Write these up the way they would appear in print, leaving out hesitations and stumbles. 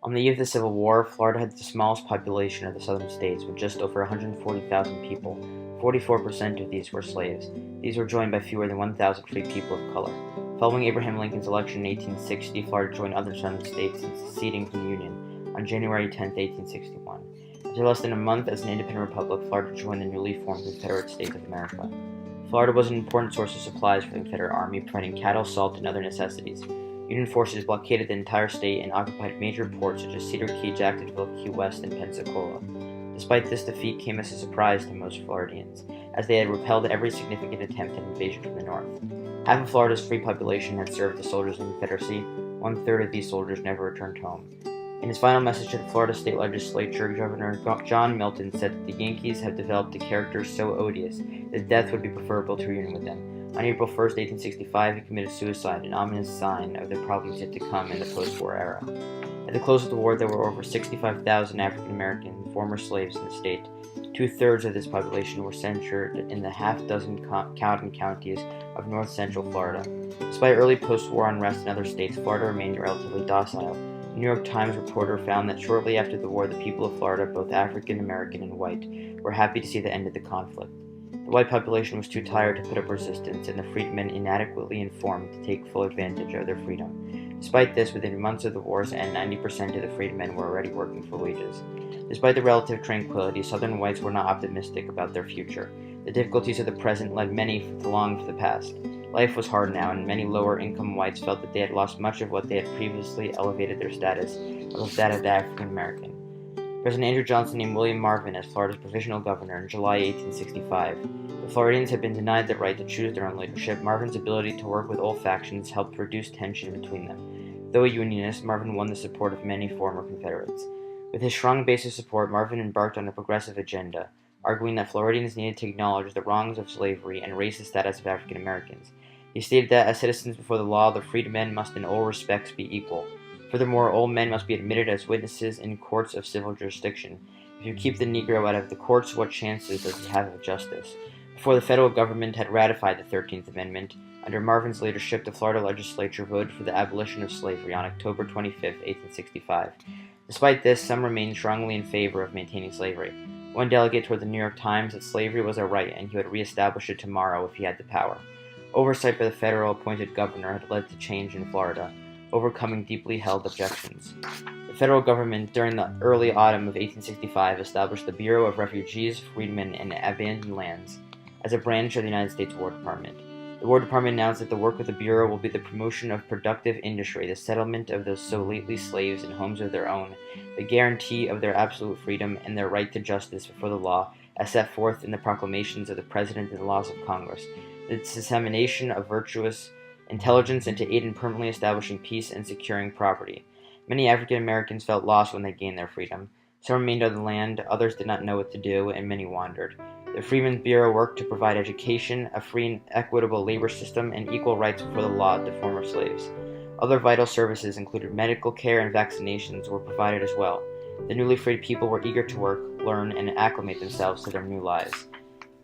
On the eve of the Civil War, Florida had the smallest population of the southern states, with just over 140,000 people. 44% of these were slaves. These were joined by fewer than 1,000 free people of color. Following Abraham Lincoln's election in 1860, Florida joined other southern states in seceding from the Union on January 10, 1861. After less than a month as an independent republic, Florida joined the newly formed Confederate States of America. Florida was an important source of supplies for the Confederate Army, providing cattle, salt, and other necessities. Union forces blockaded the entire state and occupied major ports such as Cedar Key, Jacksonville, Key West, and Pensacola. Despite this defeat came as a surprise to most Floridians, as they had repelled every significant attempt at invasion from the north. Half of Florida's free population had served the soldiers in the Confederacy. One-third of these soldiers never returned home. In his final message to the Florida State Legislature, Governor John Milton said that the Yankees have developed a character so odious that death would be preferable to reunion with them. On April 1, 1865, he committed suicide, an ominous sign of the problems yet to come in the post-war era. At the close of the war, there were over 65,000 African-American former slaves in the state. Two-thirds of this population were centered in the half-dozen cotton counties of north-central Florida. Despite early post-war unrest in other states, Florida remained relatively docile. A New York Times reporter found that shortly after the war, the people of Florida, both African-American and white, were happy to see the end of the conflict. The white population was too tired to put up resistance, and the freedmen inadequately informed to take full advantage of their freedom. Despite this, within months of the war's end, 90% of the freedmen were already working for wages. Despite the relative tranquility, Southern whites were not optimistic about their future. The difficulties of the present led many to long for the past. Life was hard now, and many lower-income whites felt that they had lost much of what they had previously elevated their status above that of the African American. President Andrew Johnson named William Marvin as Florida's provisional governor in July 1865. The Floridians had been denied the right to choose their own leadership. Marvin's ability to work with all factions helped reduce tension between them. Though a Unionist, Marvin won the support of many former Confederates. With his strong base of support, Marvin embarked on a progressive agenda, arguing that Floridians needed to acknowledge the wrongs of slavery and raise the status of African Americans. He stated that as citizens before the law, the freedmen must in all respects be equal. Furthermore, all men must be admitted as witnesses in courts of civil jurisdiction. If you keep the Negro out of the courts, what chances does he have of justice? Before the federal government had ratified the 13th Amendment, under Marvin's leadership, the Florida legislature voted for the abolition of slavery on October 25, 1865. Despite this, some remained strongly in favor of maintaining slavery. One delegate told the New York Times that slavery was a right and he would reestablish it tomorrow if he had the power. Oversight by the federal appointed governor had led to change in Florida, overcoming deeply held objections. The federal government, during the early autumn of 1865, established the Bureau of Refugees, Freedmen, and Abandoned Lands as a branch of the United States War Department. The War Department announced that the work of the Bureau will be the promotion of productive industry, the settlement of those so lately slaves in homes of their own, the guarantee of their absolute freedom, and their right to justice before the law, as set forth in the proclamations of the President and the laws of Congress, the dissemination of virtuous intelligence, and to aid in permanently establishing peace and securing property. Many African Americans felt lost when they gained their freedom. Some remained on the land, others did not know what to do, and many wandered. The Freedmen's Bureau worked to provide education, a free and equitable labor system, and equal rights before the law to former slaves. Other vital services included medical care and vaccinations were provided as well. The newly freed people were eager to work, learn, and acclimate themselves to their new lives.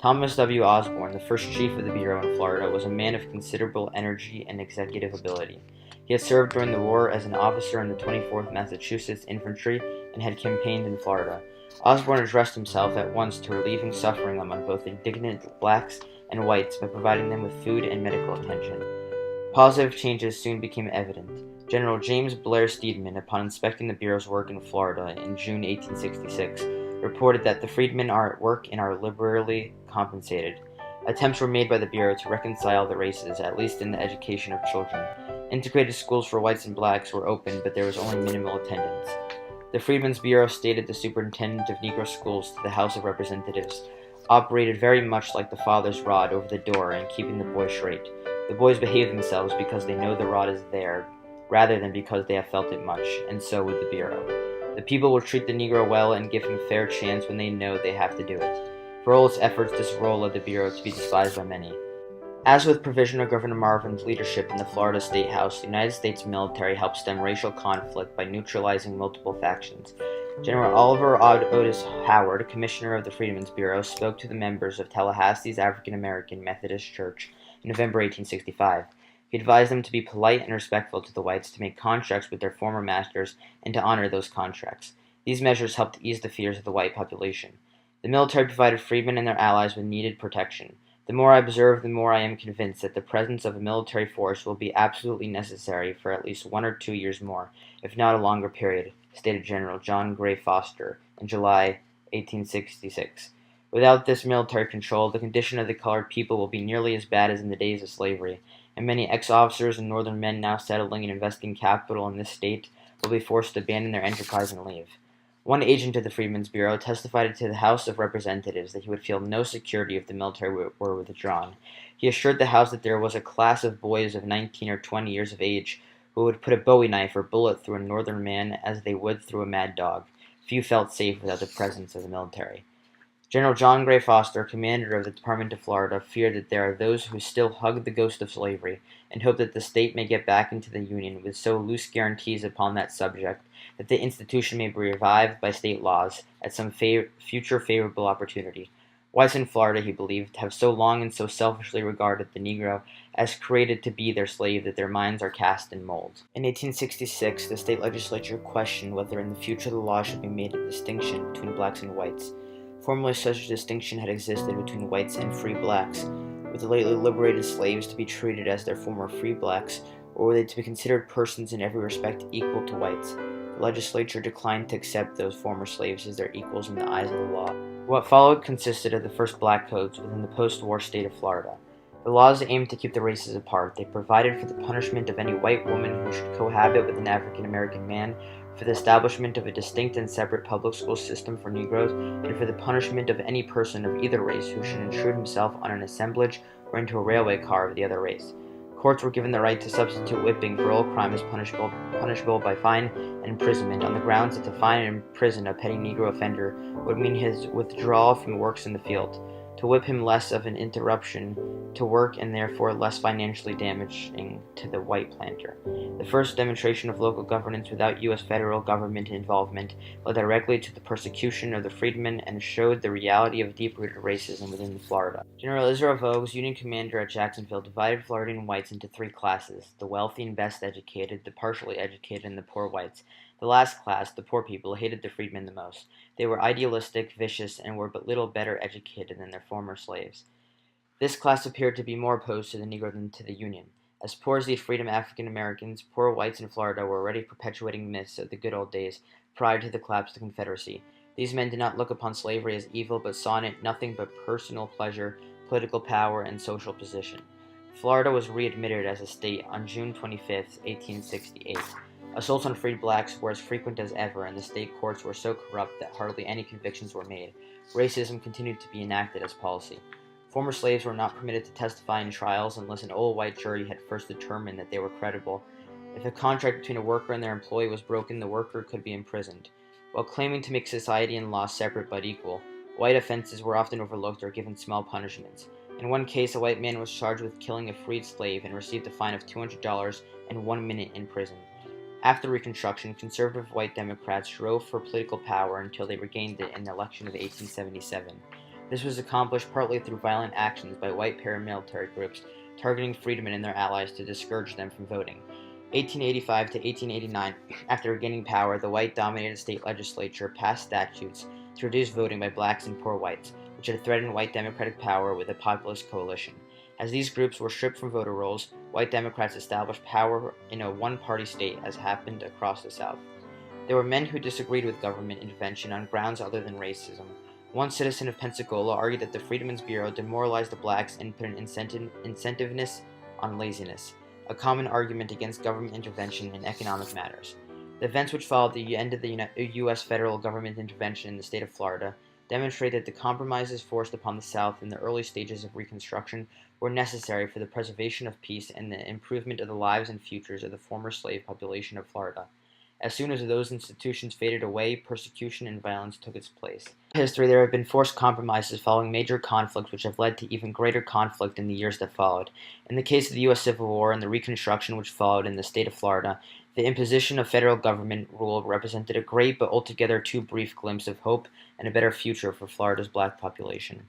Thomas W. Osborne, the first chief of the Bureau in Florida, was a man of considerable energy and executive ability. He had served during the war as an officer in the 24th Massachusetts Infantry and had campaigned in Florida. Osborne addressed himself at once to relieving suffering among both indignant blacks and whites by providing them with food and medical attention. Positive changes soon became evident. General James Blair Steedman, upon inspecting the Bureau's work in Florida in June 1866, reported that the freedmen are at work and are liberally compensated. Attempts were made by the Bureau to reconcile the races, at least in the education of children. Integrated schools for whites and blacks were opened, but there was only minimal attendance. The Freedmen's Bureau stated the superintendent of Negro schools to the House of Representatives operated very much like the father's rod over the door in keeping the boys straight. The boys behave themselves because they know the rod is there, rather than because they have felt it much, and so would the Bureau. The people will treat the Negro well and give him a fair chance when they know they have to do it. For all its efforts, this role led the Bureau to be despised by many. As with Provisional Governor Marvin's leadership in the Florida State House, the United States military helped stem racial conflict by neutralizing multiple factions. General Oliver Otis Howard, commissioner of the Freedmen's Bureau, spoke to the members of Tallahassee's African American Methodist Church in November 1865. He advised them to be polite and respectful to the whites, to make contracts with their former masters, and to honor those contracts. These measures helped ease the fears of the white population. The military provided freedmen and their allies with needed protection. The more I observe, the more I am convinced that the presence of a military force will be absolutely necessary for at least 1 or 2 years more, if not a longer period, stated General John Gray Foster in July 1866. Without this military control, the condition of the colored people will be nearly as bad as in the days of slavery, and many ex-officers and northern men now settling and investing capital in this state will be forced to abandon their enterprise and leave. One agent of the Freedmen's Bureau testified to the House of Representatives that he would feel no security if the military were withdrawn. He assured the House that there was a class of boys of 19 or 20 years of age who would put a bowie knife or bullet through a northern man as they would through a mad dog. Few felt safe without the presence of the military. General John Gray Foster, commander of the Department of Florida, feared that there are those who still hug the ghost of slavery and hope that the state may get back into the Union with so loose guarantees upon that subject that the institution may be revived by state laws at some future favorable opportunity. Whites in Florida, he believed, have so long and so selfishly regarded the Negro as created to be their slave that their minds are cast in mold. In 1866, the state legislature questioned whether in the future the law should be made a distinction between blacks and whites. Formerly such a distinction had existed between whites and free blacks. Were the lately liberated slaves to be treated as their former free blacks, or were they to be considered persons in every respect equal to whites? The legislature declined to accept those former slaves as their equals in the eyes of the law. What followed consisted of the first black codes within the post-war state of Florida. The laws aimed to keep the races apart. They provided for the punishment of any white woman who should cohabit with an African American man, for the establishment of a distinct and separate public school system for Negroes, and for the punishment of any person of either race who should intrude himself on an assemblage or into a railway car of the other race. Courts were given the right to substitute whipping for all crimes punishable by fine and imprisonment, on the grounds that to fine and imprison a petty Negro offender would mean his withdrawal from works in the field. To whip him less of an interruption to work and therefore less financially damaging to the white planter. The first demonstration of local governance without U.S. federal government involvement led directly to the persecution of the freedmen and showed the reality of deep-rooted racism within Florida. General Israel Vogue's Union commander at Jacksonville divided Floridian whites into three classes: the wealthy and best educated, the partially educated, and the poor whites. The last class, the poor people, hated the freedmen the most. They were idealistic, vicious, and were but little better educated than their former slaves. This class appeared to be more opposed to the Negro than to the Union. As poor as these freedom African Americans, poor whites in Florida were already perpetuating myths of the good old days prior to the collapse of the Confederacy. These men did not look upon slavery as evil, but saw in it nothing but personal pleasure, political power, and social position. Florida was readmitted as a state on June 25, 1868. Assaults on freed blacks were as frequent as ever, and the state courts were so corrupt that hardly any convictions were made. Racism continued to be enacted as policy. Former slaves were not permitted to testify in trials unless an all-white jury had first determined that they were credible. If a contract between a worker and their employee was broken, the worker could be imprisoned. While claiming to make society and law separate but equal, white offenses were often overlooked or given small punishments. In one case, a white man was charged with killing a freed slave and received a fine of $200 and 1 minute in prison. After Reconstruction, conservative white Democrats strove for political power until they regained it in the election of 1877. This was accomplished partly through violent actions by white paramilitary groups targeting freedmen and their allies to discourage them from voting. 1885 to 1889, after regaining power, the white-dominated state legislature passed statutes to reduce voting by blacks and poor whites, which had threatened white Democratic power with a populist coalition. As these groups were stripped from voter rolls, white Democrats established power in a one-party state, as happened across the South. There were men who disagreed with government intervention on grounds other than racism. One citizen of Pensacola argued that the Freedmen's Bureau demoralized the blacks and put an incentiveness on laziness, a common argument against government intervention in economic matters. The events which followed the end of the U.S. federal government intervention in the state of Florida demonstrate that the compromises forced upon the South in the early stages of Reconstruction were necessary for the preservation of peace and the improvement of the lives and futures of the former slave population of Florida. As soon as those institutions faded away, persecution and violence took its place. In history, there have been forced compromises following major conflicts which have led to even greater conflict in the years that followed. In the case of the U.S. Civil War and the Reconstruction which followed in the state of Florida, the imposition of federal government rule represented a great but altogether too brief glimpse of hope and a better future for Florida's black population.